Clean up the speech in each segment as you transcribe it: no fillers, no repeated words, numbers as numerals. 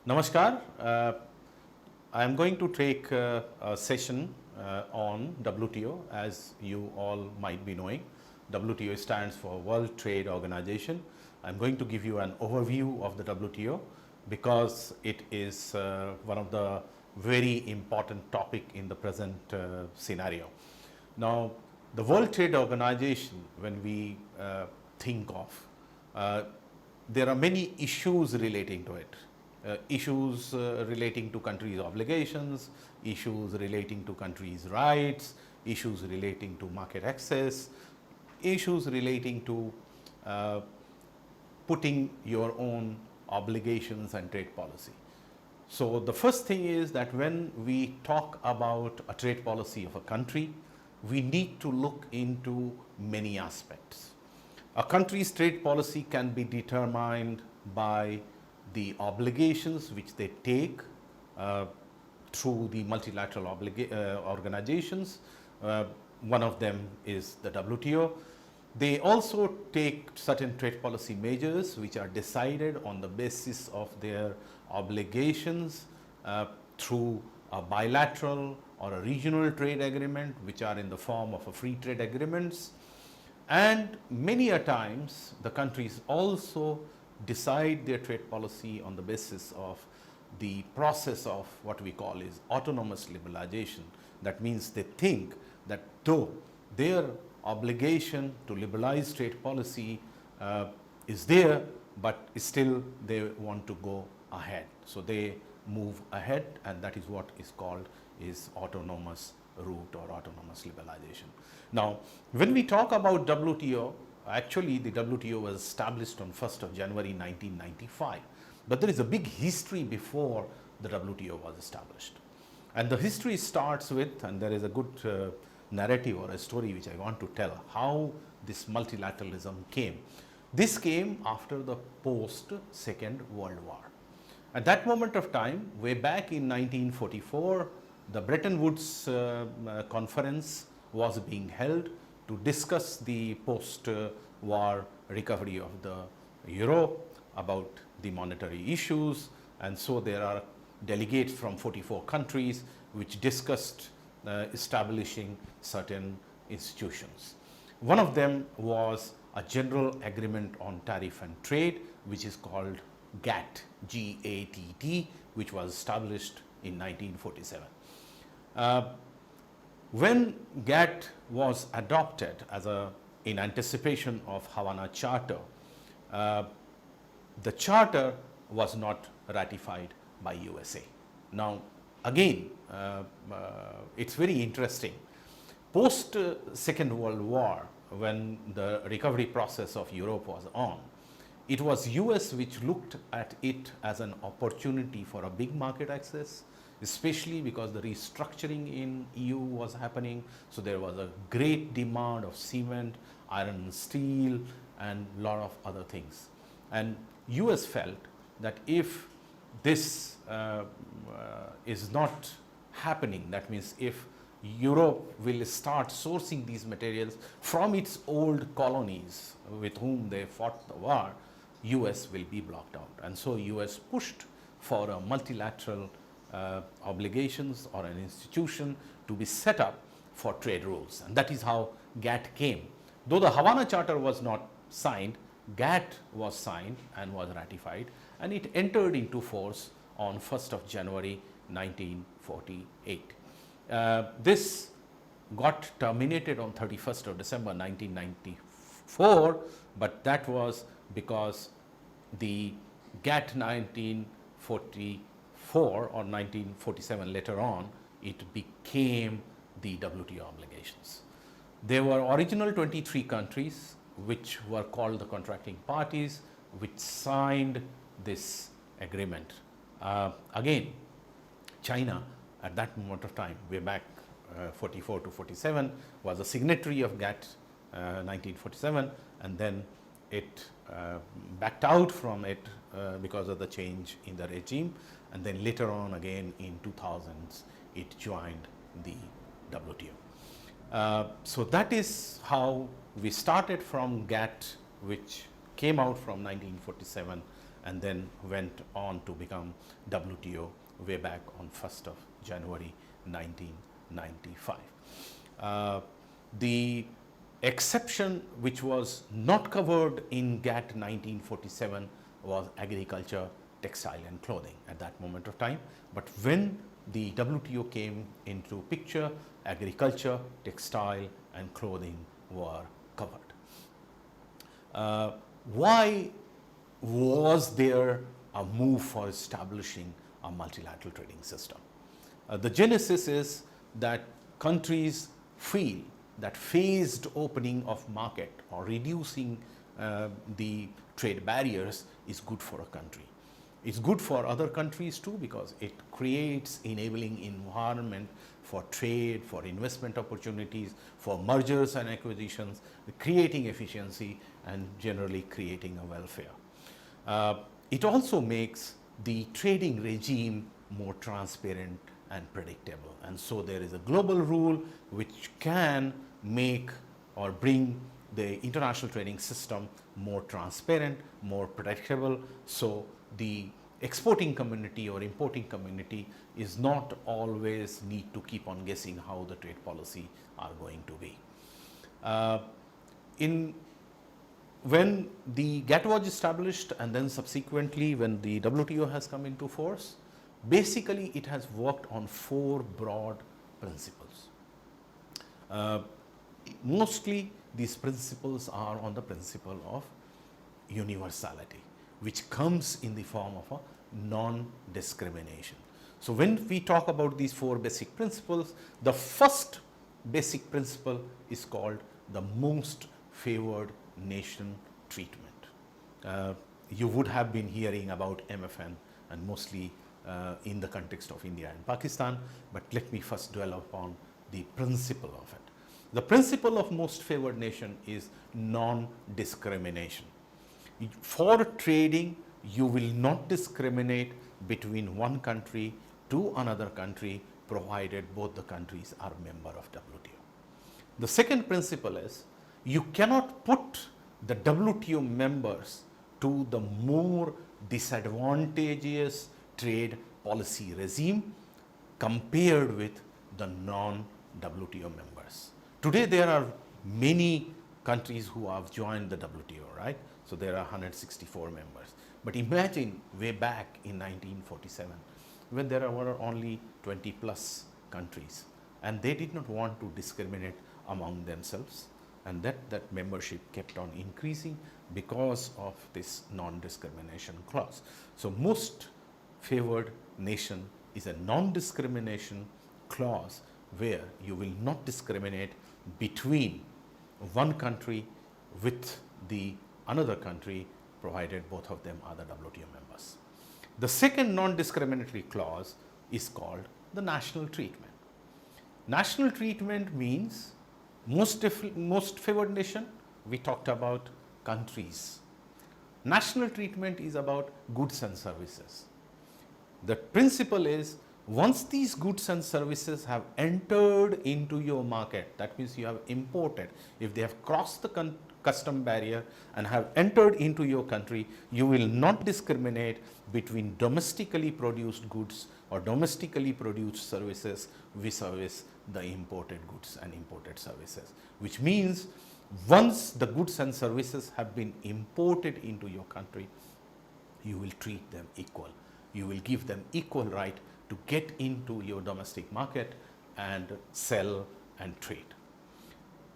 Namaskar. I am going to take a session on WTO. As you all might be knowing, WTO stands for World Trade Organization. I am going to give you an overview of the WTO because it is one of the very important topic in the present scenario. Now, the World Trade Organization, when we think of, there are many issues relating to it. Issues relating to countries' obligations, issues relating to countries' rights, issues relating to market access, issues relating to putting your own obligations and trade policy. So the first thing is that when we talk about a trade policy of a country, we need to look into many aspects. A country's trade policy can be determined by the obligations which they take through the multilateral organizations. One of them is the WTO. They also take certain trade policy measures which are decided on the basis of their obligations through a bilateral or a regional trade agreement, which are in the form of a free trade agreements. And many a times the countries also decide their trade policy on the basis of the process of what we call is autonomous liberalization. That means they think that though their obligation to liberalize trade policy is there, but still they want to go ahead. So they move ahead, and that is what is called is autonomous route or autonomous liberalization. Now, when we talk about WTO, actually the WTO was established on 1st of January 1995, but there is a big history before the WTO was established. And the history starts with, and there is a good narrative or a story which I want to tell, how this multilateralism came. This came after the post-Second World War. At that moment of time, way back in 1944, the Bretton Woods conference was being held to discuss the post-war recovery of the euro, about the monetary issues, and so there are delegates from 44 countries which discussed establishing certain institutions. One of them was a general agreement on tariff and trade, which is called GATT, G-A-T-T, which was established in 1947. When GATT was adopted in anticipation of Havana Charter, the charter was not ratified by USA. Now, again, it's very interesting. Post Second World War, when the recovery process of Europe was on, it was US which looked at it as an opportunity for a big market access, especially because the restructuring in EU was happening. So there was a great demand of cement, iron and steel, and a lot of other things. And US felt that if this is not happening, that means if Europe will start sourcing these materials from its old colonies with whom they fought the war, US will be blocked out. And so US pushed for a multilateral obligations or an institution to be set up for trade rules, and that is how GATT came. Though the Havana Charter was not signed, GATT was signed and was ratified, and it entered into force on 1st of January 1948. This got terminated on 31st of December 1994, but that was because the GATT 1944 or 1947 later on, it became the WTO obligations. There were original 23 countries which were called the contracting parties, which signed this agreement. Again, China at that moment of time, way back 44 to 47, was a signatory of GATT 1947, and then it backed out from it because of the change in the regime, and then later on again in 2000s it joined the WTO. So that is how we started from GATT, which came out from 1947 and then went on to become WTO way back on 1st of January 1995. The exception which was not covered in GATT 1947 was agriculture, textile and clothing at that moment of time. But when the WTO came into picture, agriculture, textile and clothing were covered. Why was there a move for establishing a multilateral trading system? The genesis is that countries feel that phased opening of market or reducing the trade barriers is good for a country. It's good for other countries too, because it creates enabling environment for trade, for investment opportunities, for mergers and acquisitions, creating efficiency and generally creating a welfare. It also makes the trading regime more transparent and predictable, and so there is a global rule which can make or bring the international trading system more transparent, more predictable, so the exporting community or importing community is not always need to keep on guessing how the trade policy are going to be. When the GATT was established and then subsequently when the WTO has come into force, basically it has worked on 4 broad principles. Mostly these principles are on the principle of universality, which comes in the form of a non-discrimination. So when we talk about these four basic principles, the first basic principle is called the most favored nation treatment. You would have been hearing about MFN and mostly in the context of India and Pakistan, but let me first dwell upon the principle of it. The principle of most favored nation is non-discrimination. For trading, you will not discriminate between one country to another country, provided both the countries are member of WTO. The second principle is you cannot put the WTO members to the more disadvantageous trade policy regime compared with the non-WTO members. Today there are many countries who have joined the WTO, right? So there are 164 members. But imagine way back in 1947 when there were only 20 plus countries and they did not want to discriminate among themselves, and that membership kept on increasing because of this non-discrimination clause. So most favored nation is a non-discrimination clause where you will not discriminate between one country with the another country, provided both of them are the WTO members. The second non-discriminatory clause is called the national treatment. National treatment means most favored nation, we talked about countries. National treatment is about goods and services. The principle is once these goods and services have entered into your market, that means you have imported, if they have crossed the custom barrier and have entered into your country, you will not discriminate between domestically produced goods or domestically produced services vis-a-vis the imported goods and imported services, which means once the goods and services have been imported into your country, you will treat them equal. You will give them equal right to get into your domestic market and sell and trade.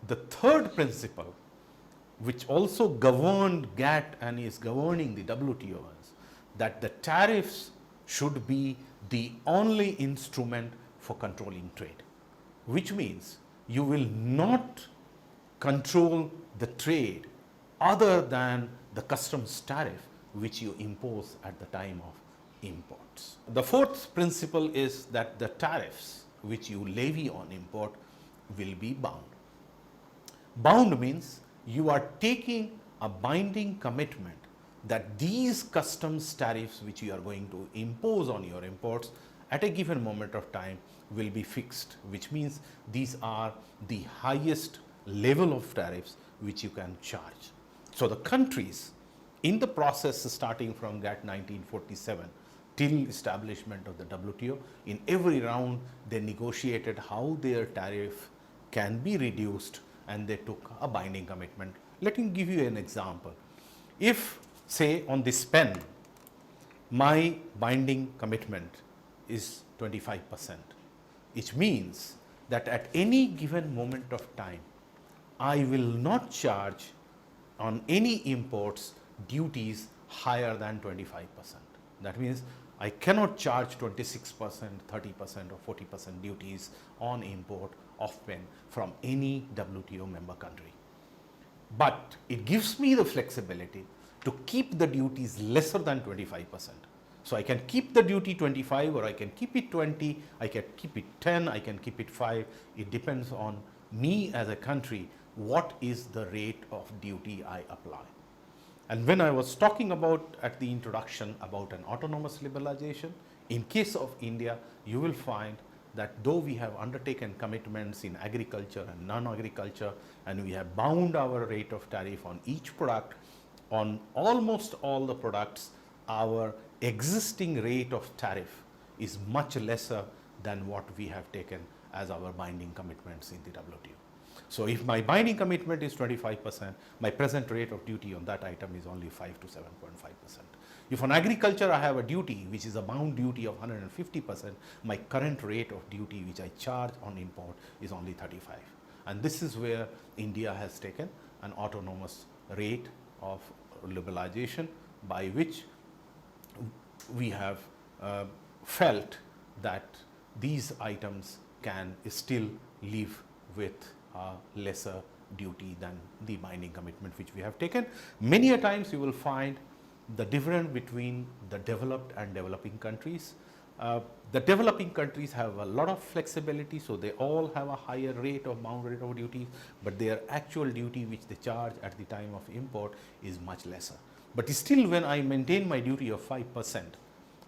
The third principle, which also governed GATT and is governing the WTO, is that the tariffs should be the only instrument for controlling trade, which means you will not control the trade other than the customs tariff which you impose at the time of imports. The fourth principle is that the tariffs which you levy on import will be bound. Bound means you are taking a binding commitment that these customs tariffs which you are going to impose on your imports at a given moment of time will be fixed, which means these are the highest level of tariffs which you can charge. So the countries in the process starting from GATT 1947 till establishment of the WTO, in every round they negotiated how their tariff can be reduced and they took a binding commitment. Let me give you an example. If say on this pen my binding commitment is 25%, which means that at any given moment of time I will not charge on any imports duties higher than 25%. That means I cannot charge 26%, 30% or 40% duties on import of pen from any WTO member country. But it gives me the flexibility to keep the duties lesser than 25%. So I can keep the duty 25 or I can keep it 20, I can keep it 10, I can keep it 5. It depends on me as a country, what is the rate of duty I apply. And when I was talking about at the introduction about an autonomous liberalization, in case of India, you will find that though we have undertaken commitments in agriculture and non-agriculture, and we have bound our rate of tariff on each product, on almost all the products, our existing rate of tariff is much lesser than what we have taken as our binding commitments in the WTO. So if my binding commitment is 25%, my present rate of duty on that item is only 5 to 7.5%. If on agriculture I have a duty which is a bound duty of 150%, my current rate of duty which I charge on import is only 35. And this is where India has taken an autonomous rate of liberalization by which we have felt that these items can still live with a lesser duty than the binding commitment which we have taken. Many a times you will find the difference between the developed and developing countries. The developing countries have a lot of flexibility, so they all have a higher rate of bound rate of duty, but their actual duty which they charge at the time of import is much lesser. But still, when I maintain my duty of 5%,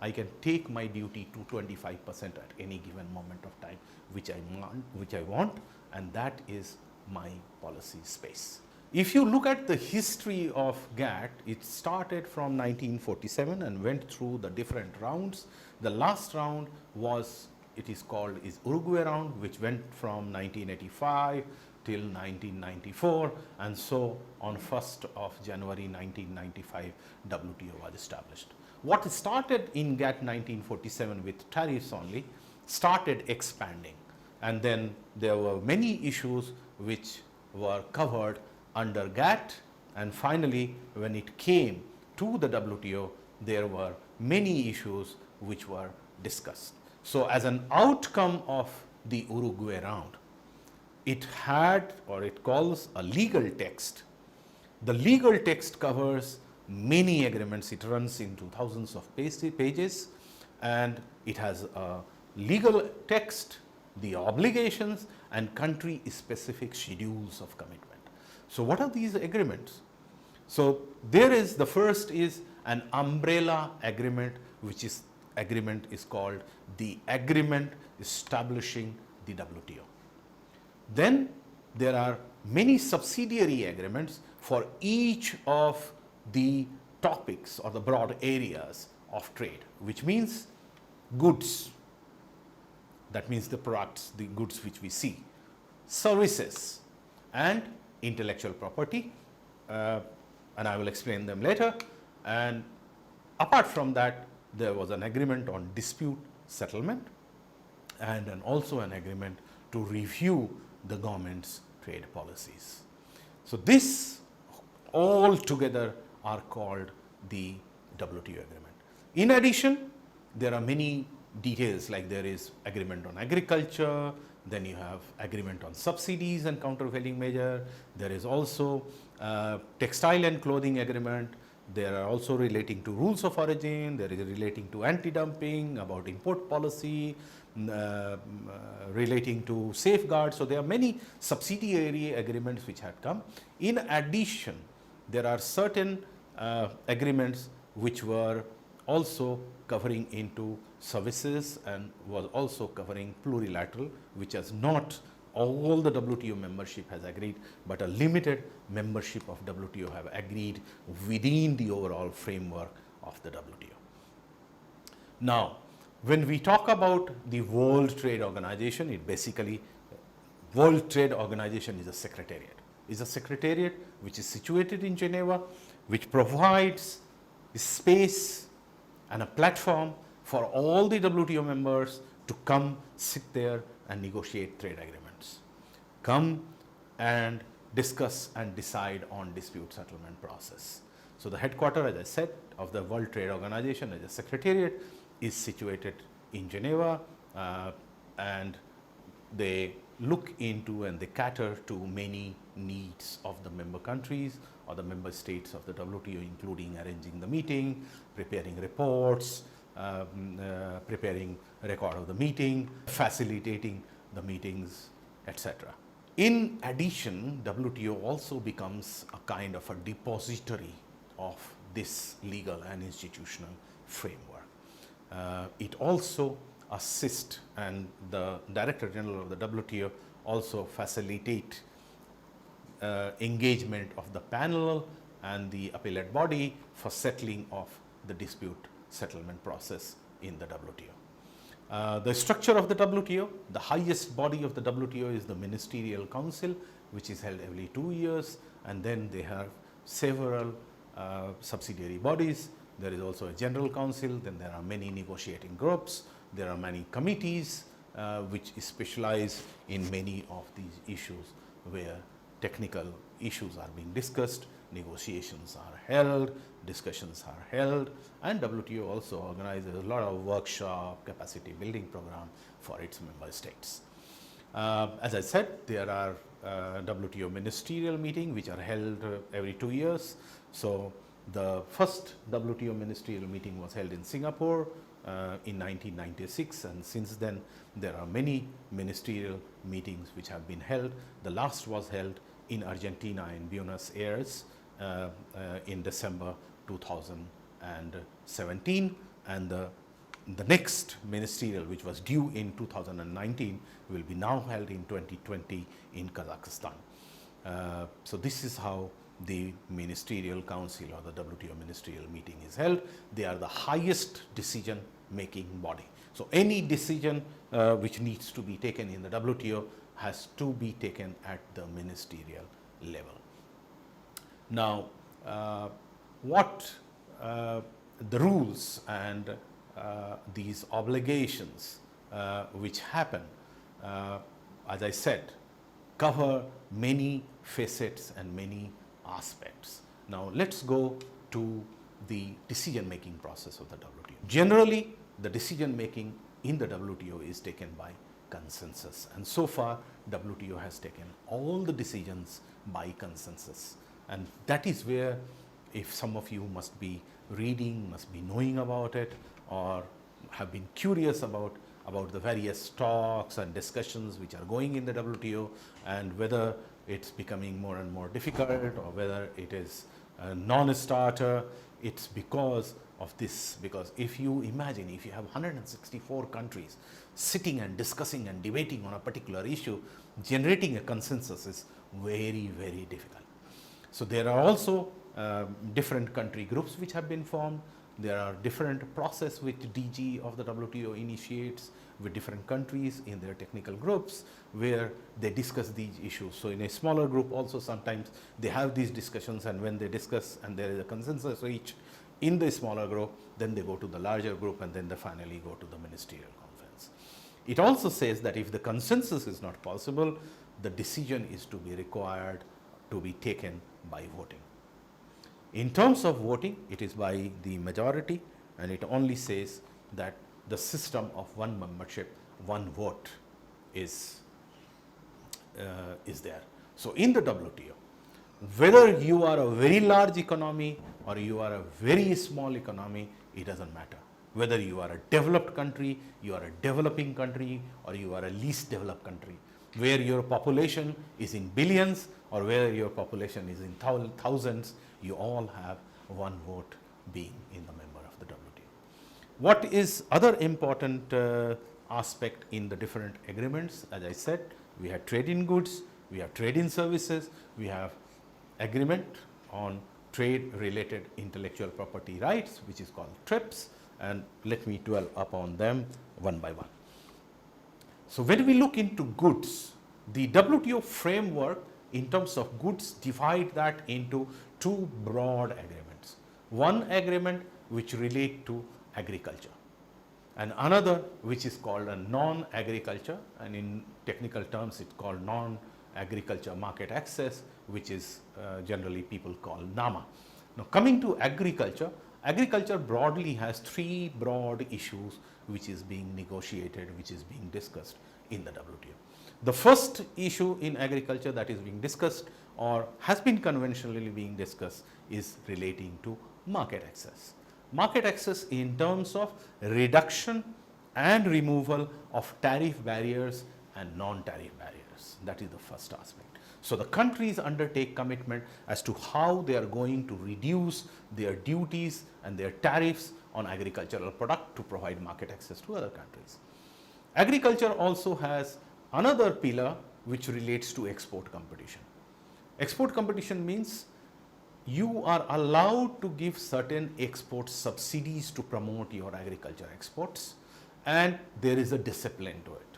I can take my duty to 25% at any given moment of time which I want, and that is my policy space. If you look at the history of GATT, it started from 1947 and went through the different rounds. The last round was, it is called Uruguay round, which went from 1985 till 1994, and so on 1st of January 1995 WTO was established. What started in GATT 1947 with tariffs only started expanding, and then there were many issues which were covered under GATT, and finally when it came to the WTO, there were many issues which were discussed. So as an outcome of the Uruguay round, it had, or it calls, a legal text. The legal text covers many agreements. It runs into thousands of pages, and it has a legal text, the obligations, and country specific schedules of commitment. So what are these agreements? So there is, the first is an umbrella agreement, which is called the agreement establishing the WTO. Then there are many subsidiary agreements for each of the topics or the broad areas of trade, which means goods, that means the products, the goods which we see, services, and intellectual property, and I will explain them later. And apart from that, there was an agreement on dispute settlement, and also an agreement to review the government's trade policies. So this all together are called the WTO agreement. In addition, there are many details, like there is agreement on agriculture, then you have agreement on subsidies and countervailing measure. There is also textile and clothing agreement. There are also relating to rules of origin. There is relating to anti-dumping, about import policy, relating to safeguards. So there are many subsidiary agreements which had come. In addition, there are certain agreements which were also covering into services and was also covering plurilateral, which has not all the WTO membership has agreed, but a limited membership of WTO have agreed within the overall framework of the WTO. Now, when we talk about the World Trade Organization, it basically, World Trade Organization is a secretariat. It's a secretariat which is situated in Geneva, which provides space and a platform for all the WTO members to come, sit there and negotiate trade agreements, come and discuss and decide on dispute settlement process. So the headquarters, as I said, of the World Trade Organization as a secretariat is situated in Geneva, and they look into and they cater to many needs of the member countries or the member states of the WTO, including arranging the meeting, preparing reports, preparing record of the meeting, facilitating the meetings, etc. In addition, WTO also becomes a kind of a depository of this legal and institutional framework. It also assists, and the Director General of the WTO also facilitate engagement of the panel and the appellate body for settling of the dispute settlement process in the WTO. The structure of the WTO, the highest body of the WTO is the Ministerial Council, which is held every 2 years, and then they have several subsidiary bodies. There is also a General Council, then there are many negotiating groups, there are many committees which specialize in many of these issues where technical issues are being discussed. negotiations are held, discussions are held, and WTO also organizes a lot of workshop, capacity building program for its member states. As I said, there are WTO ministerial meetings which are held every 2 years. So the first WTO ministerial meeting was held in Singapore in 1996, and since then there are many ministerial meetings which have been held. The last was held in Argentina in Buenos Aires in December 2017, and the next ministerial, which was due in 2019, will be now held in 2020 in Kazakhstan. So this is how the Ministerial Council or the WTO ministerial meeting is held. They are the highest decision making body. So any decision which needs to be taken in the WTO has to be taken at the ministerial level. Now, what the rules and these obligations which happen, as I said, cover many facets and many aspects. Now, let's go to the decision making process of the WTO. Generally, the decision making in the WTO is taken by consensus, and so far WTO has taken all the decisions by consensus, and that is where, if some of you must be reading, must be knowing about it, or have been curious about the various talks and discussions which are going in the WTO, and whether it's becoming more and more difficult or whether it is a non-starter, it's because of this. Because if you imagine, if you have 164 countries sitting and discussing and debating on a particular issue, generating a consensus is very, very difficult. So there are also different country groups which have been formed. There are different process which DG of the WTO initiates with different countries in their technical groups, where they discuss these issues. So in a smaller group also sometimes they have these discussions, and when they discuss and there is a consensus reached in the smaller group, then they go to the larger group, and then they finally go to the ministerial conference. It also says that if the consensus is not possible, the decision is to be required to be taken by voting. In terms of voting, it is by the majority, and it only says that the system of one membership, one vote is there. So in the WTO, whether you are a very large economy or you are a very small economy, it doesn't matter. Whether you are a developed country, you are a developing country, or you are a least developed country, where your population is in billions or where your population is in thousands, you all have one vote being in the member of the WTO. What is other important aspect in the different agreements? As I said, we have trade in goods, we have trade in services, we have agreement on trade related intellectual property rights, which is called TRIPS, and let me dwell upon them one by one. So when we look into goods, the WTO framework in terms of goods divide that into two broad agreements. One agreement which relate to agriculture, and another which is called a non-agriculture, and in technical terms it's called non-agriculture market access, which is generally people call NAMA. Now coming to agriculture, agriculture broadly has three broad issues which is being negotiated, which is being discussed in the WTO. The first issue in agriculture that is being discussed or has been conventionally being discussed is relating to market access. Market access in terms of reduction and removal of tariff barriers and non-tariff barriers. That is the first aspect. So the countries undertake commitment as to how they are going to reduce their duties and their tariffs on agricultural product to provide market access to other countries. Agriculture also has another pillar which relates to export competition. Export competition means you are allowed to give certain export subsidies to promote your agriculture exports, and there is a discipline to it.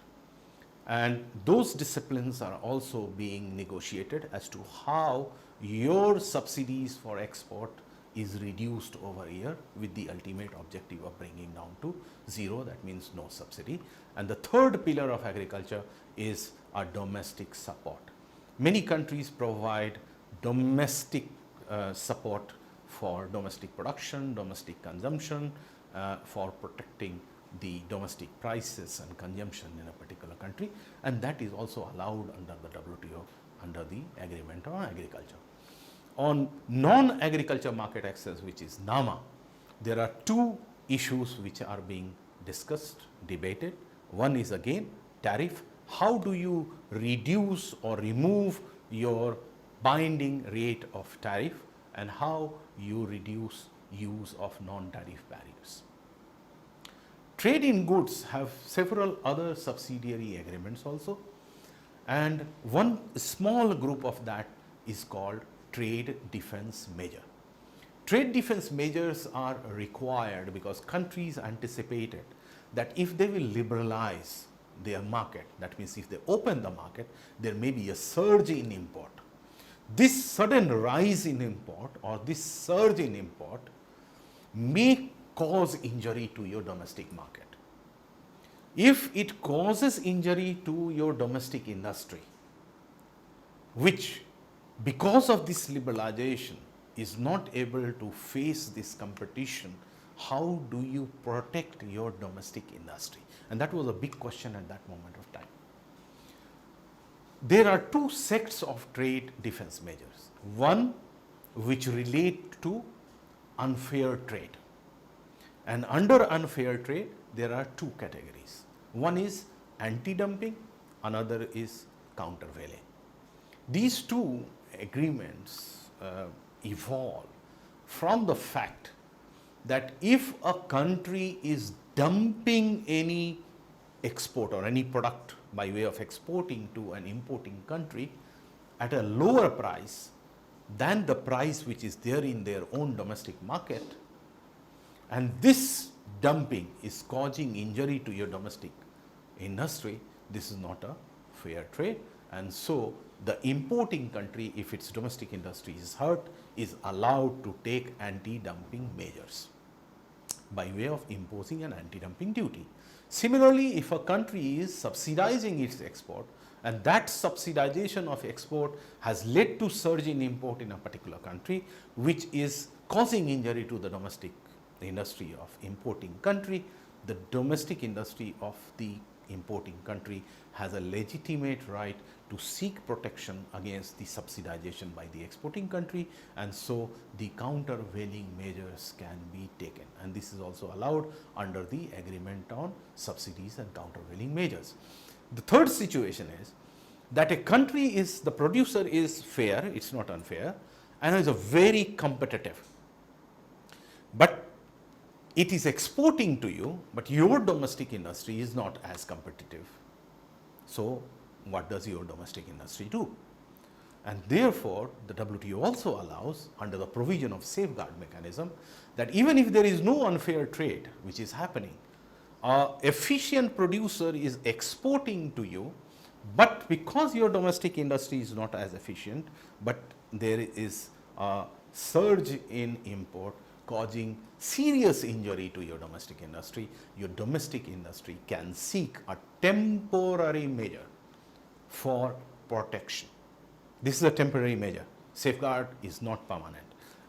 And those disciplines are also being negotiated as to how your subsidies for export is reduced over a year, with the ultimate objective of bringing down to zero, that means no subsidy. And the third pillar of agriculture is a domestic support. Many countries provide domestic support for domestic production, domestic consumption, for protecting the domestic prices and consumption in a particular country, and that is also allowed under the WTO under the Agreement on Agriculture. On non-agriculture market access, which is NAMA, there are two issues which are being discussed, debated. One is again tariff. How do you reduce or remove your binding rate of tariff, and how you reduce use of non-tariff barriers. Trade in goods have several other subsidiary agreements also, and one small group of that is called trade defense measure. Trade defense measures are required because countries anticipated that if they will liberalize their market, that means if they open the market, there may be a surge in import. This sudden rise in import or this surge in import may cause injury to your domestic market. If it causes injury to your domestic industry, which because of this liberalization is not able to face this competition, how do you protect your domestic industry? And that was a big question at that moment of time. There are two sets of trade defense measures. One which relate to unfair trade. And under unfair trade, there are two categories. One is anti-dumping, another is countervailing. These two agreements evolve from the fact that if a country is dumping any export or any product by way of exporting to an importing country at a lower price than the price which is there in their own domestic market, and this dumping is causing injury to your domestic industry, this is not a fair trade. And so the importing country, if its domestic industry is hurt, is allowed to take anti-dumping measures by way of imposing an anti-dumping duty. Similarly, if a country is subsidizing its export and that subsidization of export has led to surge in import in a particular country, which is causing injury to the domestic industry of importing country, the domestic industry of the importing country has a legitimate right to seek protection against the subsidization by the exporting country, and so the countervailing measures can be taken, and this is also allowed under the agreement on subsidies and countervailing measures. The third situation is that a country is, the producer is fair, it is not unfair, and is a very competitive, but it is exporting to you, but your domestic industry is not as competitive. So what does your domestic industry do? And therefore, the WTO also allows, under the provision of safeguard mechanism, that even if there is no unfair trade which is happening, an efficient producer is exporting to you, but because your domestic industry is not as efficient, but there is a surge in import causing serious injury to your domestic industry can seek a temporary measure for protection. This is a temporary measure. Safeguard is not permanent.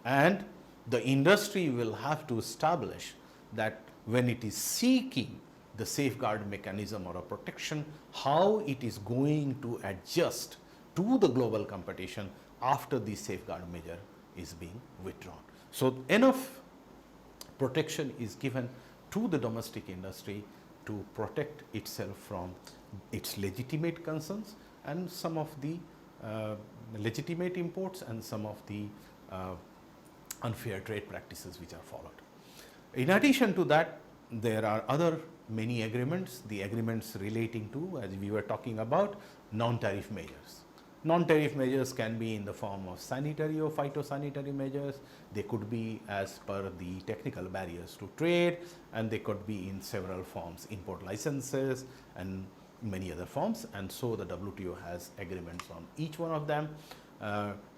And the industry will have to establish that when it is seeking the safeguard mechanism or a protection, how it is going to adjust to the global competition after the safeguard measure is being withdrawn. So enough protection is given to the domestic industry to protect itself from its legitimate concerns and some of the legitimate imports and some of the unfair trade practices which are followed. In addition to that, there are other many agreements, the agreements relating to, as we were talking about, non-tariff measures. Non-tariff measures can be in the form of sanitary or phytosanitary measures. They could be as per the technical barriers to trade, and they could be in several forms, import licenses and many other forms. And so the WTO has agreements on each one of them,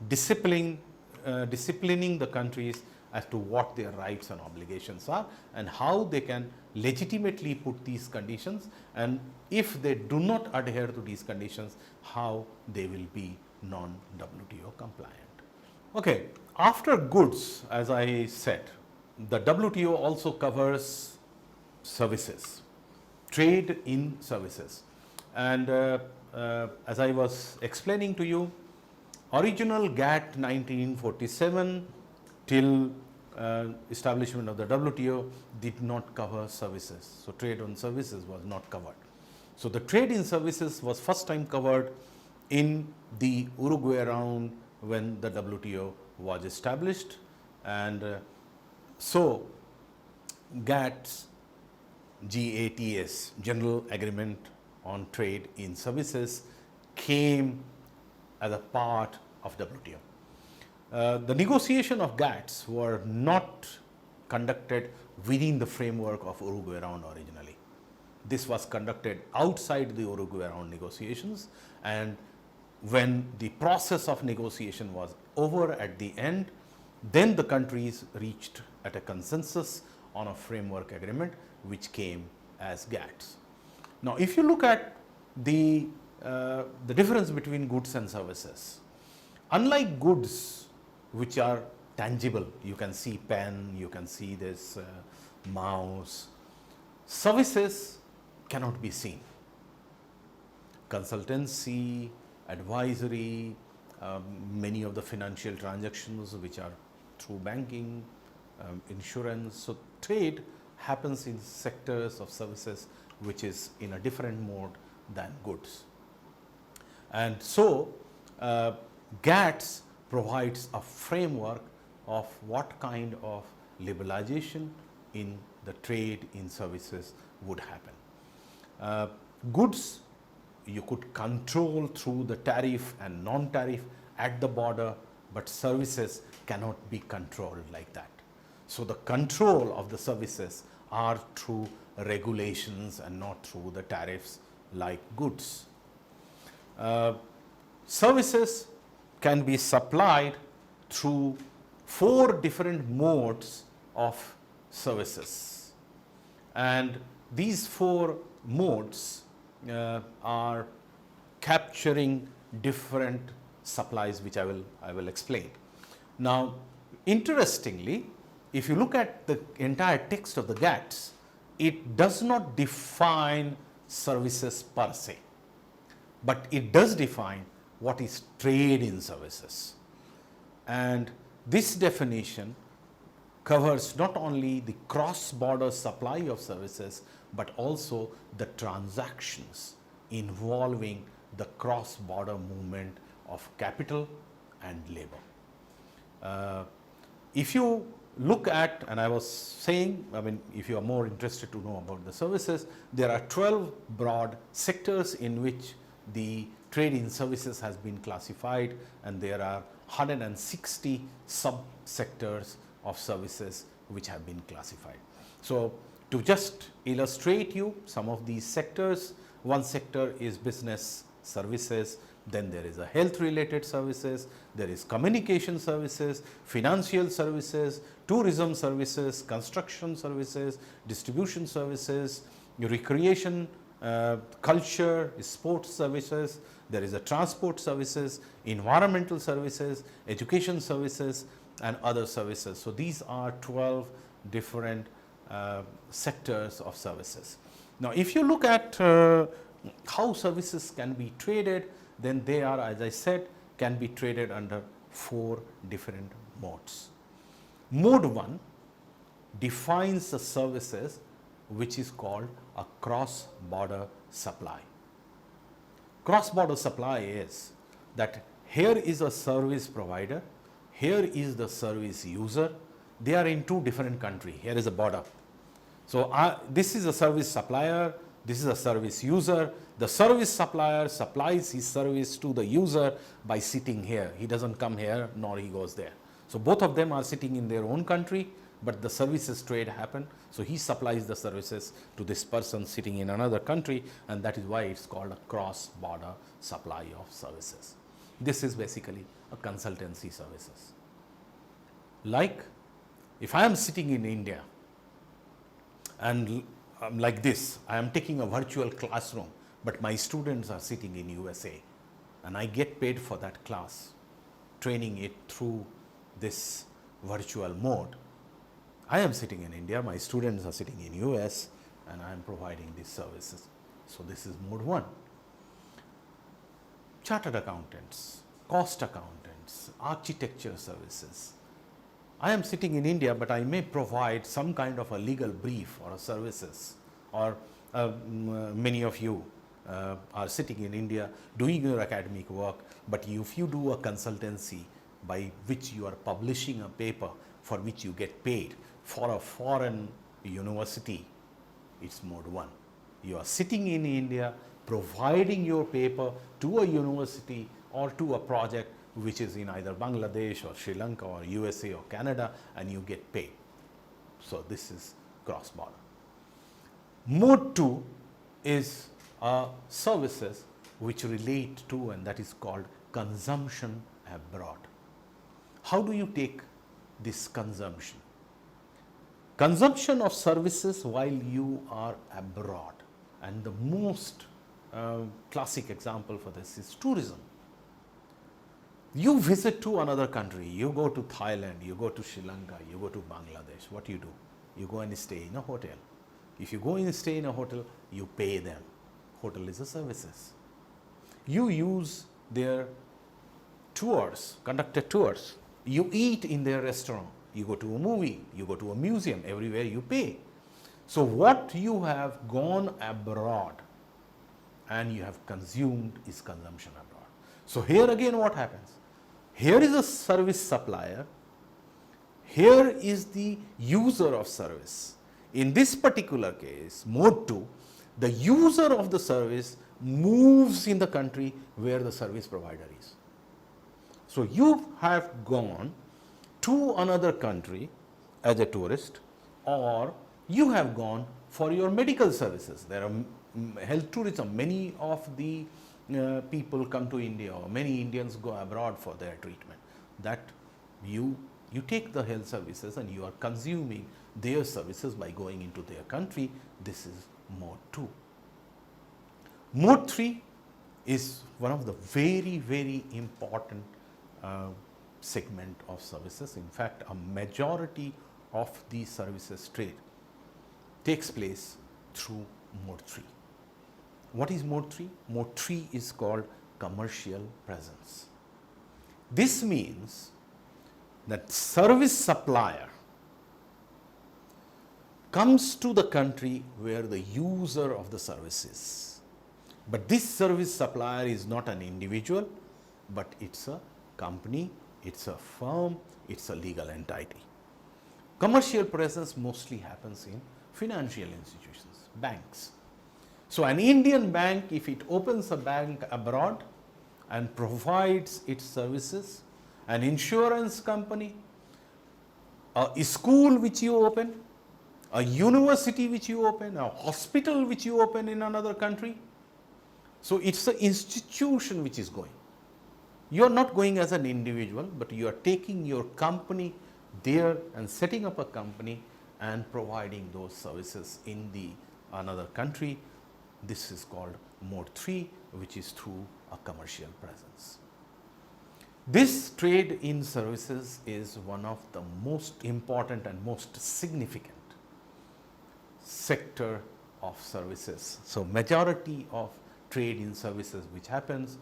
disciplining the countries as to what their rights and obligations are and how they can legitimately put these conditions, and if they do not adhere to these conditions, how they will be non-WTO compliant. Okay, after goods, as I said, the WTO also covers services, trade in services. And as I was explaining to you, original GATT 1947 till establishment of the WTO did not cover services. So, trade on services was not covered. So, the trade in services was first time covered in the Uruguay round when the WTO was established. And so, GATT's GATS, General Agreement on Trade in Services, came as a part of WTO. The negotiation of GATS were not conducted within the framework of Uruguay round originally. This was conducted outside the Uruguay round negotiations, and when the process of negotiation was over at the end, then the countries reached at a consensus on a framework agreement which came as GATS. Now, if you look at the difference between goods and services, unlike goods which are tangible, you can see pen, you can see this mouse, services cannot be seen. Consultancy, advisory, many of the financial transactions which are through banking, insurance. So, trade happens in sectors of services which is in a different mode than goods. And so, GATS provides a framework of what kind of liberalization in the trade in services would happen. Goods you could control through the tariff and non-tariff at the border, but services cannot be controlled like that. So, the control of the services are through regulations and not through the tariffs like goods. Services can be supplied through 4 different modes of services, and these 4 modes are capturing different supplies, which I will explain. Now, interestingly, if you look at the entire text of the GATS, it does not define services per se, but it does define what is trade in services. And this definition covers not only the cross-border supply of services, but also the transactions involving the cross-border movement of capital and labor. If you look at, and I was saying, I mean, if you are more interested to know about the services, there are 12 broad sectors in which the trade in services has been classified, and there are 160 sub-sectors of services which have been classified. So, to just illustrate you some of these sectors, one sector is business services, then there is a health related services, there is communication services, financial services, tourism services, construction services, distribution services, recreation, culture, sports services, there is a transport services, environmental services, education services and other services. So, these are 12 different sectors of services. Now, if you look at how services can be traded, then they are, as I said, can be traded under 4 different modes. Mode 1 defines the services which is called a cross-border supply. Cross-border supply is that here is a service provider, here is the service user, they are in 2 different countries, here is a border. So, this is a service supplier, this is a service user. The service supplier supplies his service to the user by sitting here. He does not come here nor he goes there. So, both of them are sitting in their own country, but the services trade happen. So, he supplies the services to this person sitting in another country, and that is why it is called a cross-border supply of services. This is basically a consultancy services. Like if I am sitting in India and like this, I am taking a virtual classroom, but my students are sitting in USA and I get paid for that class, training it through this virtual mode. I am sitting in India, my students are sitting in US, and I am providing these services. So this is mode 1. Chartered accountants, cost accountants, architecture services. I am sitting in India, but I may provide some kind of a legal brief or a services, or many of you are sitting in India doing your academic work, but if you do a consultancy by which you are publishing a paper for which you get paid for a foreign university, it's mode 1. You are sitting in India providing your paper to a university or to a project which is in either Bangladesh or Sri Lanka or USA or Canada, and you get paid. So this is cross-border. Mode 2 is services which relate to, and that is called consumption abroad. How do you take this consumption? Consumption of services while you are abroad, and the most classic example for this is tourism. You visit to another country, you go to Thailand, you go to Sri Lanka, you go to Bangladesh. What do? You go and stay in a hotel. If you go and stay in a hotel, you pay them. Hotel is a services. You use their tours, conducted tours. You eat in their restaurant. You go to a movie, you go to a museum, everywhere you pay. So what you have gone abroad and you have consumed is consumption abroad. So here again what happens? Here is a service supplier, here is the user of service. In this particular case, mode 2, the user of the service moves in the country where the service provider is. So you have gone to another country as a tourist, or you have gone for your medical services. There are health tourism. Many of the people come to India, or many Indians go abroad for their treatment. That you take the health services and you are consuming their services by going into their country. This is mode 2. Mode 3 is one of the very, very important segment of services. In fact, a majority of the services trade takes place through mode 3. What is mode 3? Mode 3 is called commercial presence. This means that service supplier comes to the country where the user of the service is. But this service supplier is not an individual, but it's a company, it's a firm, it's a legal entity. Commercial presence mostly happens in financial institutions, banks. So an Indian bank, if it opens a bank abroad and provides its services, an insurance company, a school which you open, a university which you open, a hospital which you open in another country, so it's an institution which is going. You are not going as an individual, but you are taking your company there and setting up a company and providing those services in the another country. This is called mode 3, which is through a commercial presence. This trade in services is one of the most important and most significant sector of services. So majority of trade in services which happens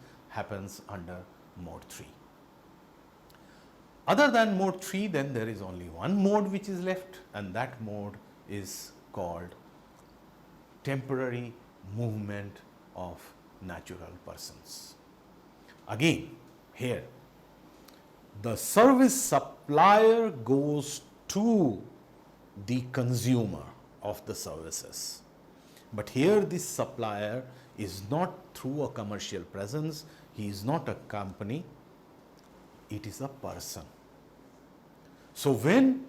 under mode 3. Other than mode 3, then there is only one mode which is left, and that mode is called temporary movement of natural persons. Again, here the service supplier goes to the consumer of the services, but here this supplier is not through a commercial presence, he is not a company, it is a person. So when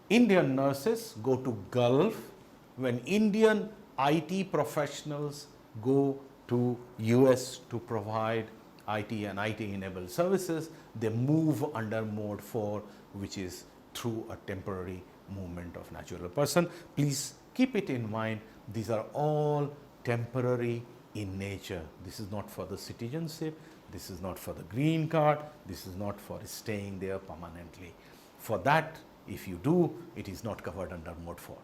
Indian nurses go to Gulf, when Indian IT professionals go to US to provide IT and IT enabled services, they move under mode 4, which is through a temporary movement of natural person. Please keep it in mind, these are all temporary in nature. This is not for the citizenship, This is not for the green card. This is not for staying there permanently. For that, if you do, it is not covered under Mode 4.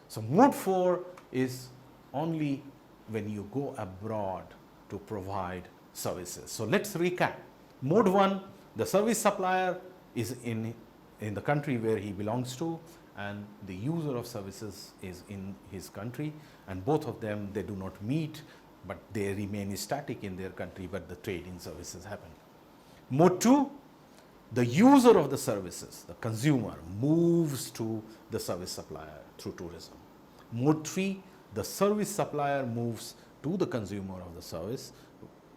So Mode 4 is only when you go abroad to provide services. So let's recap. Mode 1, the service supplier is in the country where he belongs to, and the user of services is in his country, and both of them, they do not meet, but they remain static in their country, but the trade in services happen. Mode 2, the user of the services, the consumer, moves to the service supplier through tourism. Mode 3, the service supplier moves to the consumer of the service,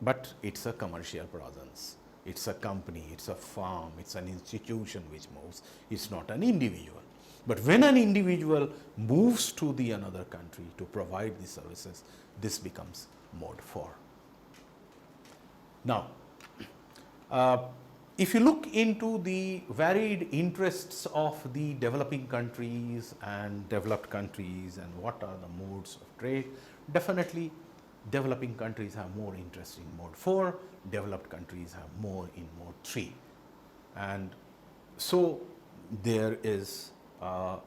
but it's a commercial presence. It's a company, it's a firm, it's an institution which moves. It's not an individual. But when an individual moves to the another country to provide the services, this becomes Mode 4. Now, if you look into the varied interests of the developing countries and developed countries and what are the modes of trade, definitely developing countries have more interest in Mode 4, developed countries have more in Mode 3. And so there is a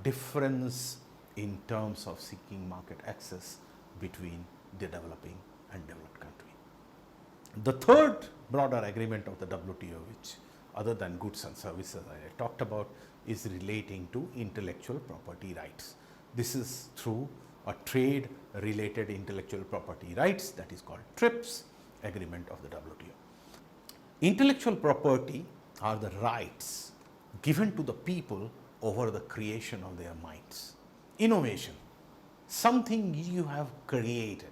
difference in terms of seeking market access between the developing and developed country. The third broader agreement of the WTO, which other than goods and services I talked about, is relating to intellectual property rights. This is through a trade related intellectual property rights, that is called TRIPS agreement of the WTO. Intellectual property are the rights given to the people over the creation of their minds. Innovation, something you have created,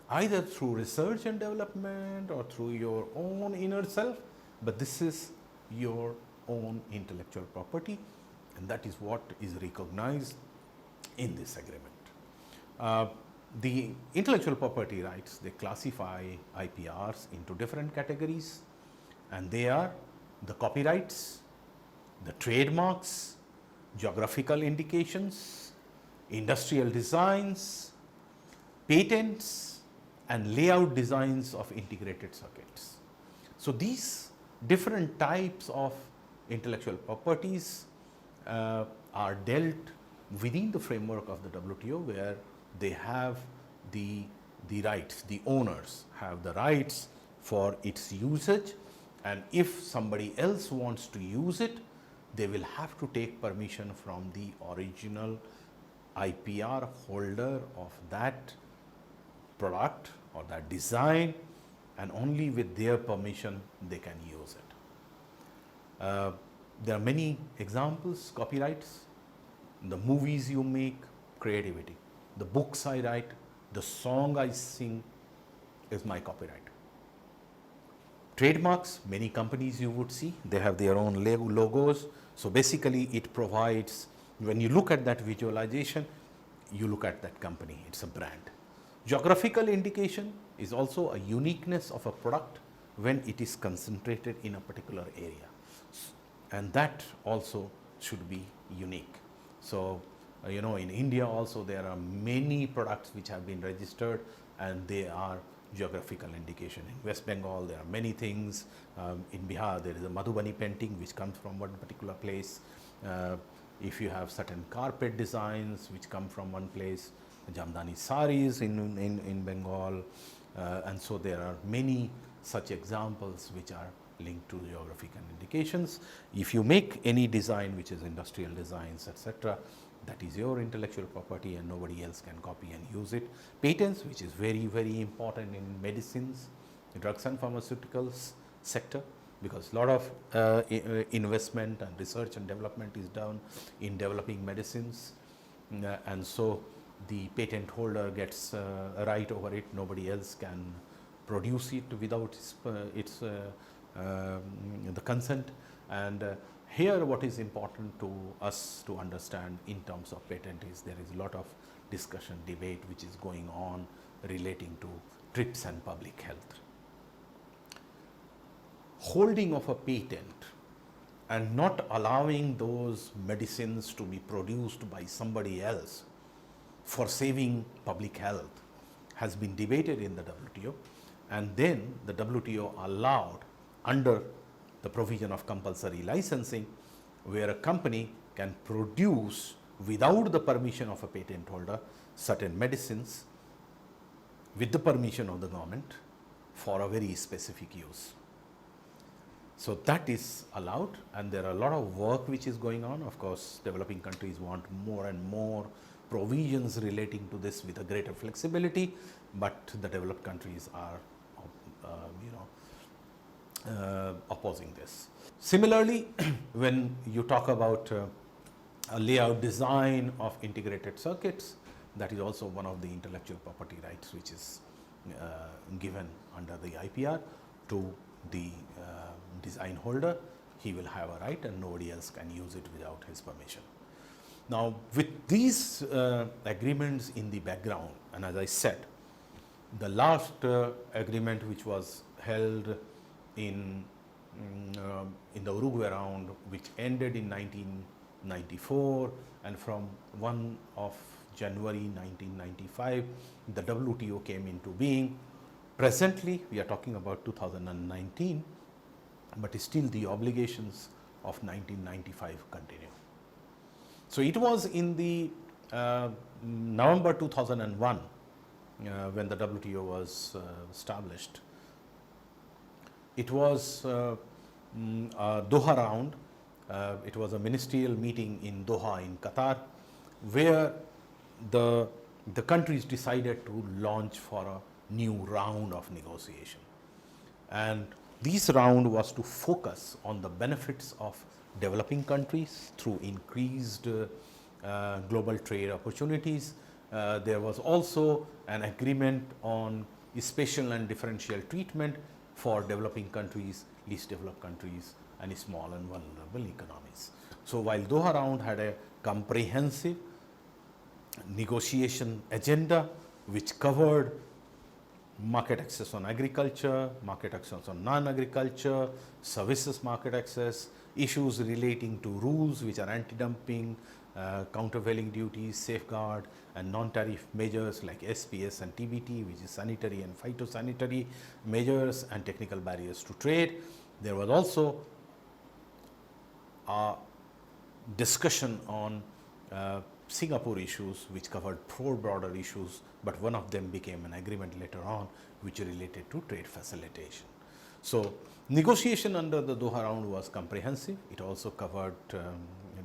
either through research and development or through your own inner self, but this is your own intellectual property, and that is what is recognized in this agreement. The intellectual property rights, they classify IPRs into different categories, and they are the copyrights, the trademarks, geographical indications, industrial designs, patents, and layout designs of integrated circuits. So these different types of intellectual properties are dealt within the framework of the WTO, where they have the rights, the owners have the rights for its usage, and if somebody else wants to use it, they will have to take permission from the original IPR holder of that product or that design, and only with their permission they can use it. There are many examples, copyrights, the movies you make, creativity, the books I write, the song I sing is my copyright. Trademarks, many companies you would see, they have their own logos. So basically it provides, when you look at that visualization, you look at that company, it's a brand. Geographical indication is also a uniqueness of a product when it is concentrated in a particular area, and that also should be unique. So, in India also there are many products which have been registered and they are geographical indication. In West Bengal there are many things. In Bihar there is a Madhubani painting which comes from one particular place. If you have certain carpet designs which come from one place, Jamdani saris in Bengal, and so there are many such examples which are linked to geographical indications. If you make any design which is industrial designs, etc., that is your intellectual property and nobody else can copy and use it. Patents, which is very, very important in medicines, drugs and pharmaceuticals sector, because a lot of investment and research and development is done in developing medicines, and so the patent holder gets a right over it. Nobody else can produce it without the consent. And here what is important to us to understand in terms of patent is there is a lot of discussion, debate which is going on relating to TRIPS and public health. Holding of a patent and not allowing those medicines to be produced by somebody else for saving public health has been debated in the WTO, and then the WTO allowed under the provision of compulsory licensing, where a company can produce without the permission of a patent holder certain medicines with the permission of the government for a very specific use. So that is allowed, and there are a lot of work which is going on. Of course, developing countries want more and more provisions relating to this with a greater flexibility, but the developed countries are opposing this. Similarly, when you talk about a layout design of integrated circuits, that is also one of the intellectual property rights which is given under the IPR to the design holder. He will have a right and nobody else can use it without his permission. Now, with these agreements in the background, and as I said, the last agreement which was held in the Uruguay round, which ended in 1994, and from 1 of January 1995, the WTO came into being. Presently, we are talking about 2019, but still the obligations of 1995 continue. So it was in the November 2001 when the WTO was established. It was a Doha Round. It was a ministerial meeting in Doha in Qatar, where the countries decided to launch for a new round of negotiation. And this round was to focus on the benefits of developing countries through increased global trade opportunities. There was also an agreement on special and differential treatment for developing countries, least developed countries, and small and vulnerable economies. So while Doha Round had a comprehensive negotiation agenda which covered market access on agriculture, market access on non-agriculture, services market access, issues relating to rules which are anti-dumping, countervailing duties, safeguard, and non-tariff measures like SPS and TBT, which is sanitary and phytosanitary measures, and technical barriers to trade. There was also a discussion on Singapore issues which covered four broader issues, but one of them became an agreement later on which related to trade facilitation. So negotiation under the Doha Round was comprehensive. It also covered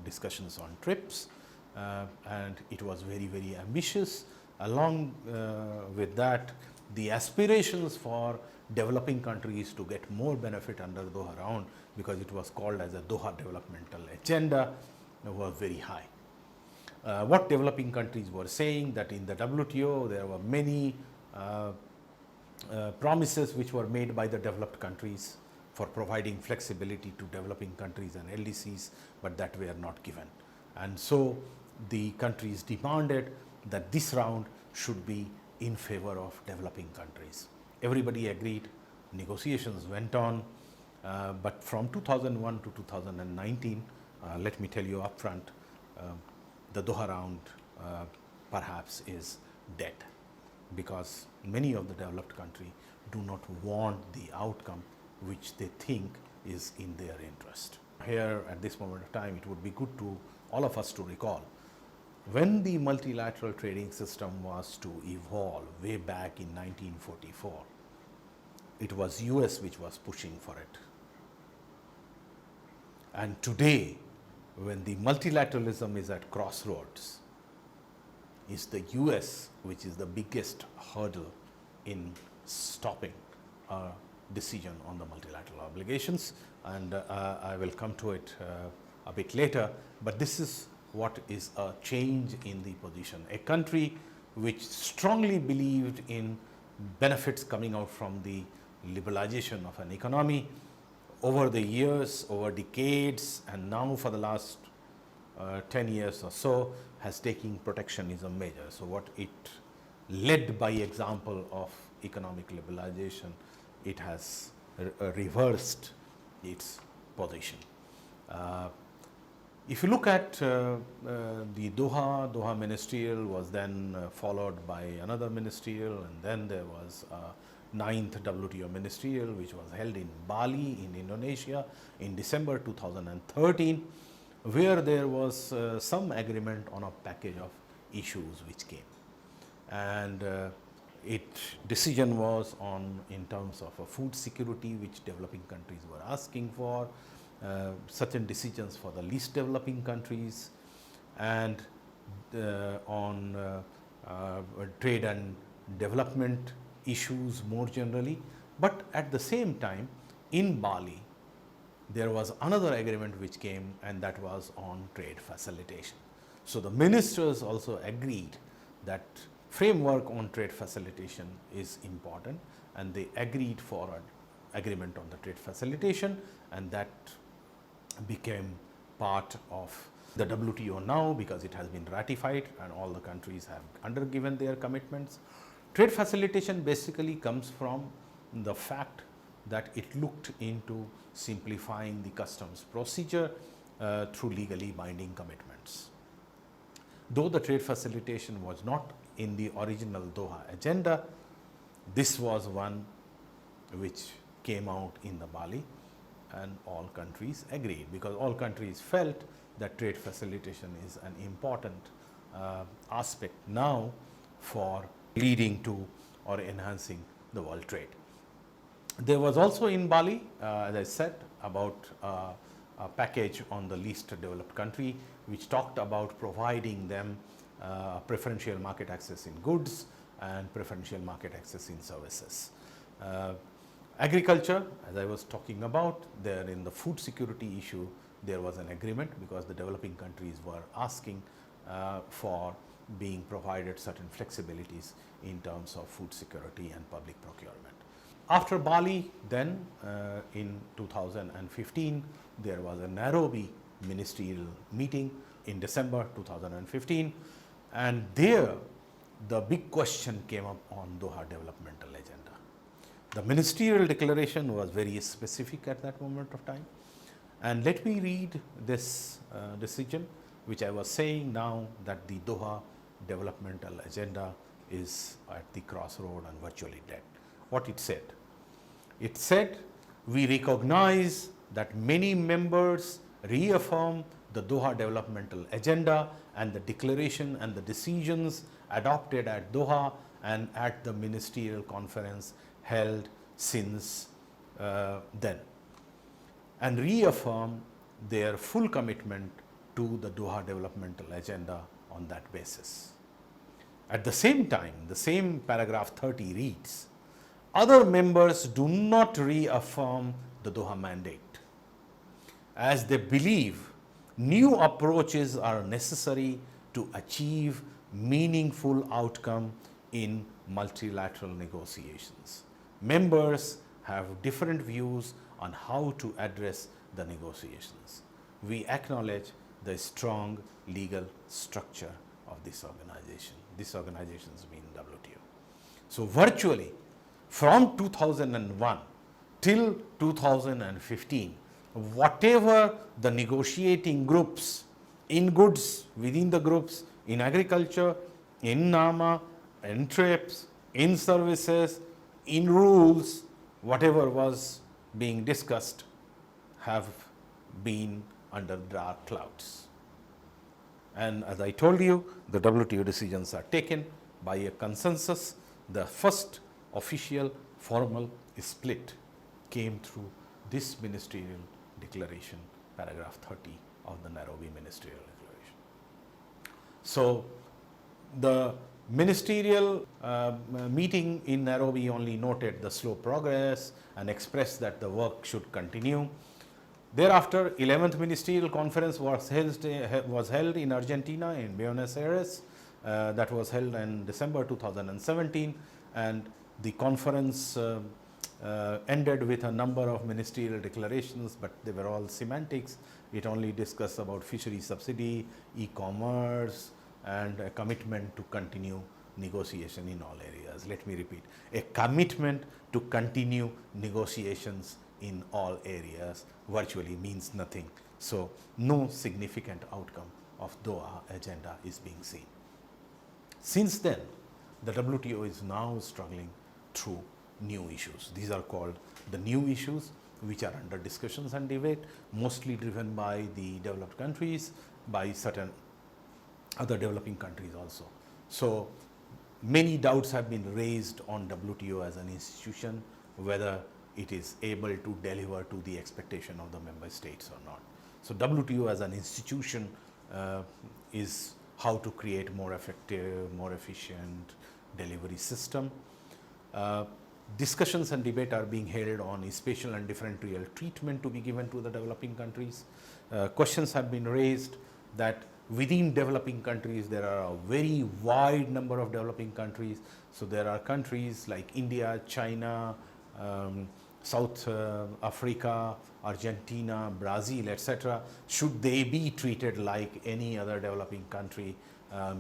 discussions on TRIPS, and it was very, very ambitious. Along with that, the aspirations for developing countries to get more benefit under Doha Round, because it was called as a Doha Developmental Agenda, were very high. What developing countries were saying that in the WTO there were many promises which were made by the developed countries for providing flexibility to developing countries and LDCs, but that were not given. And so the countries demanded that this round should be in favor of developing countries. Everybody agreed, negotiations went on, but from 2001 to 2019, let me tell you upfront, the Doha Round perhaps is dead, because many of the developed countries do not want the outcome which they think is in their interest. Here at this moment of time, it would be good to all of us to recall when the multilateral trading system was to evolve way back in 1944, it was US which was pushing for it. And today, when the multilateralism is at crossroads, it's the US which is the biggest hurdle in stopping a decision on the multilateral obligations, and I will come to it a bit later, but this is what is a change in the position. A country which strongly believed in benefits coming out from the liberalization of an economy over the years, over decades, and now for the last 10 years or so has taken protectionism measures. So what it led by example of economic liberalization, it has reversed its position. If you look at the Doha Ministerial was then followed by another Ministerial, and then there was a 9th WTO Ministerial, which was held in Bali in Indonesia in December 2013, where there was some agreement on a package of issues which came. And decision was on in terms of a food security which developing countries were asking for, certain decisions for the least developing countries, and on trade and development issues more generally. But at the same time, in Bali, there was another agreement which came, and that was on trade facilitation. So the ministers also agreed that framework on trade facilitation is important, and they agreed for an agreement on the trade facilitation, and that became part of the WTO now because it has been ratified and all the countries have undergiven their commitments. Trade facilitation basically comes from the fact that it looked into simplifying the customs procedure through legally binding commitments. Though the trade facilitation was not in the original Doha agenda, this was one which came out in the Bali, and all countries agreed, because all countries felt that trade facilitation is an important aspect now for leading to or enhancing the world trade. There was also in Bali, as I said, about a package on the least developed country, which talked about providing them preferential market access in goods and preferential market access in services. Agriculture, as I was talking about, there in the food security issue, there was an agreement because the developing countries were asking for being provided certain flexibilities in terms of food security and public procurement. After Bali, then in 2015, there was a Nairobi ministerial meeting in December 2015, and there the big question came up on Doha Developmental Agenda. The ministerial declaration was very specific at that moment of time, and let me read this decision, which I was saying now that the Doha Developmental Agenda is at the crossroad and virtually dead. What it said? It said, we recognize that many members reaffirm the Doha Developmental Agenda and the declaration and the decisions adopted at Doha and at the ministerial conference held since then, and reaffirm their full commitment to the Doha Developmental Agenda on that basis. At the same time, the same paragraph 30 reads, other members do not reaffirm the Doha mandate, as they believe new approaches are necessary to achieve meaningful outcome in multilateral negotiations. Members have different views on how to address the negotiations. We acknowledge the strong legal structure of this organization. This organization is being WTO. So virtually from 2001 till 2015, whatever the negotiating groups in goods, within the groups, in agriculture, in NAMA, in TRIPS, in services, in rules, whatever was being discussed have been under dark clouds. And as I told you, the WTO decisions are taken by a consensus. The first official formal split came through this ministerial declaration, paragraph 30 of the Nairobi Ministerial Declaration. So the ministerial meeting in Nairobi only noted the slow progress and expressed that the work should continue. Thereafter, 11th Ministerial Conference was held in Argentina, in Buenos Aires. That was held in December 2017, and the conference ended with a number of ministerial declarations, but they were all semantics. It only discussed about fishery subsidy, e-commerce, and a commitment to continue negotiation in all areas. Let me repeat, a commitment to continue negotiations in all areas virtually means nothing. So no significant outcome of Doha agenda is being seen. Since then, the WTO is now struggling through new issues. These are called the new issues, which are under discussions and debate, mostly driven by the developed countries, by certain other developing countries also. So many doubts have been raised on WTO as an institution, whether it is able to deliver to the expectation of the member states or not. So WTO as an institution is how to create more effective, more efficient delivery system. Discussions and debate are being held on spatial and differential treatment to be given to the developing countries. Questions have been raised that within developing countries there are a very wide number of developing countries. So there are countries like India, China, South Africa, Argentina, Brazil, etc. Should they be treated like any other developing country?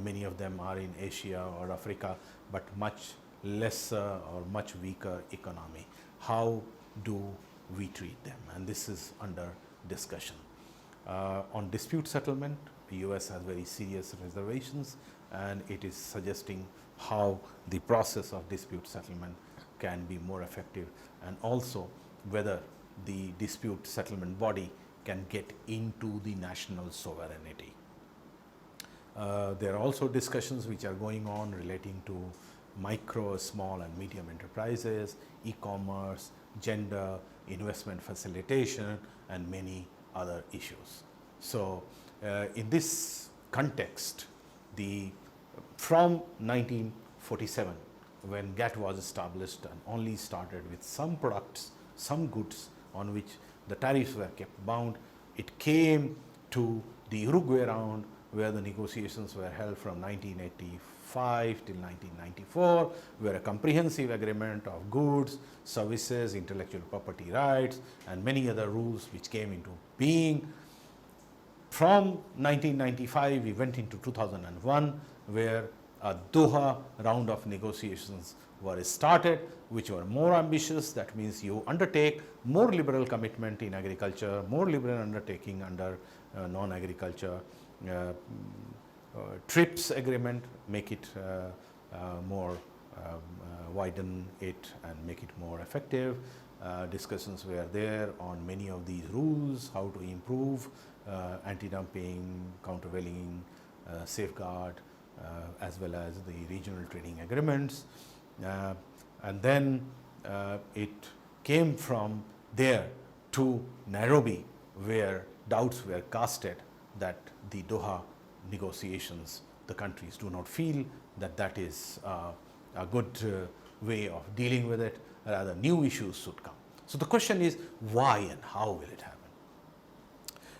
Many of them are in Asia or Africa, but much lesser or much weaker economy. How do we treat them? And this is under discussion. On dispute settlement, the US has very serious reservations, and it is suggesting how the process of dispute settlement can be more effective, and also whether the dispute settlement body can get into the national sovereignty. There are also discussions which are going on relating to micro, small and medium enterprises, e-commerce, gender, investment facilitation, and many other issues. So in this context, from 1947, when GATT was established and only started with some products, some goods on which the tariffs were kept bound, it came to the Uruguay round, where the negotiations were held from 1985 till 1994, where a comprehensive agreement of goods, services, intellectual property rights, and many other rules which came into being. From 1995, we went into 2001, where a Doha round of negotiations were started, which were more ambitious. That means you undertake more liberal commitment in agriculture, more liberal undertaking under non-agriculture, TRIPS agreement, make it more, widen it and make it more effective. Discussions were there on many of these rules, how to improve anti-dumping, countervailing, safeguard, as well as the regional trading agreements. And then it came from there to Nairobi, where doubts were casted that the Doha negotiations, the countries do not feel that that is a good way of dealing with it, rather new issues should come. So the question is, why and how will it happen?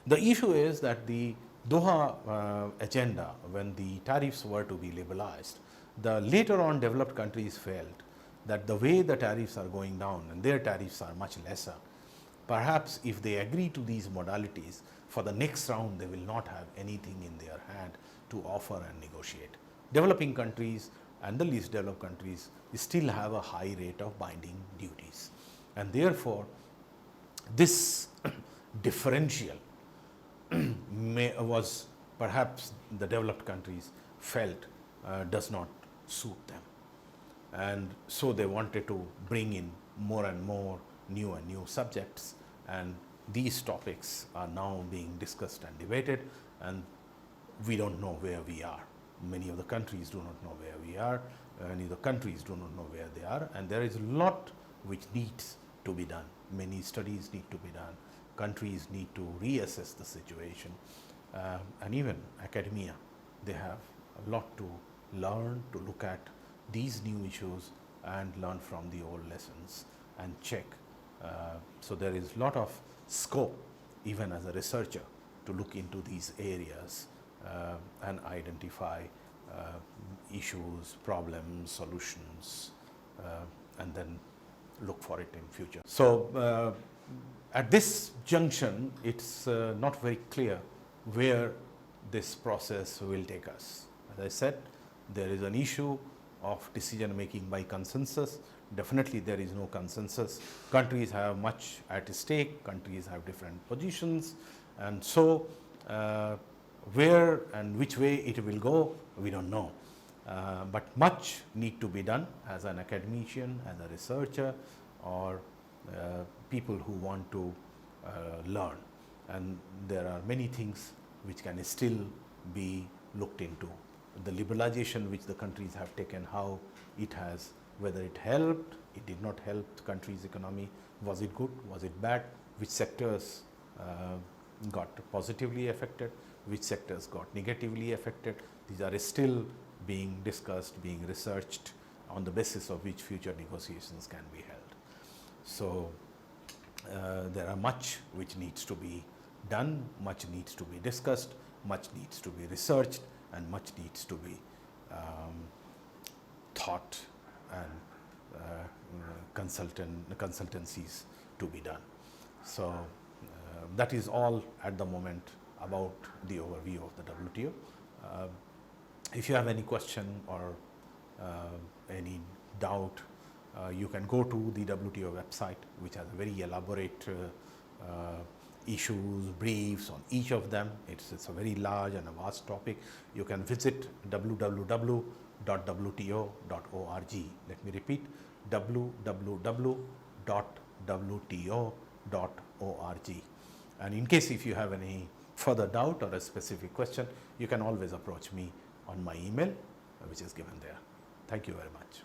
The issue is that the Doha agenda, when the tariffs were to be liberalized, the later on developed countries felt that the way the tariffs are going down, and their tariffs are much lesser, perhaps if they agree to these modalities, for the next round they will not have anything in their hand to offer and negotiate. Developing countries and the least developed countries still have a high rate of binding duties, and therefore this differential was perhaps the developed countries felt does not suit them, and so they wanted to bring in more and more new subjects, and these topics are now being discussed and debated, and we don't know where we are. Many of the countries do not know where we are, many of the countries do not know where they are, and there is a lot which needs to be done. Many studies need to be done. Countries need to reassess the situation, and even academia, they have a lot to learn, to look at these new issues and learn from the old lessons and check. So there is a lot of scope, even as a researcher, to look into these areas and identify issues, problems, solutions, and then look for it in future. So at this junction, it's not very clear where this process will take us. As I said, there is an issue of decision making by consensus. Definitely there is no consensus. Countries have much at stake, countries have different positions, and so where and which way it will go, we don't know. but much need to be done as an academician, as a researcher, or people who want to learn. And there are many things which can still be looked into. The liberalization which the countries have taken, how it has, whether it helped, it did not help the country's economy, was it good, was it bad, which sectors got positively affected, which sectors got negatively affected. These are still being discussed, being researched, on the basis of which future negotiations can be held. So there are much which needs to be done, much needs to be discussed, much needs to be researched, and much needs to be thought and consultancies to be done. So that is all at the moment about the overview of the WTO. If you have any question or any doubt, you can go to the WTO website, which has a very elaborate issues, briefs on each of them. It's a very large and a vast topic. You can visit www.wto.org. Let me repeat, www.wto.org. And in case if you have any further doubt or a specific question, you can always approach me on my email, which is given there. Thank you very much.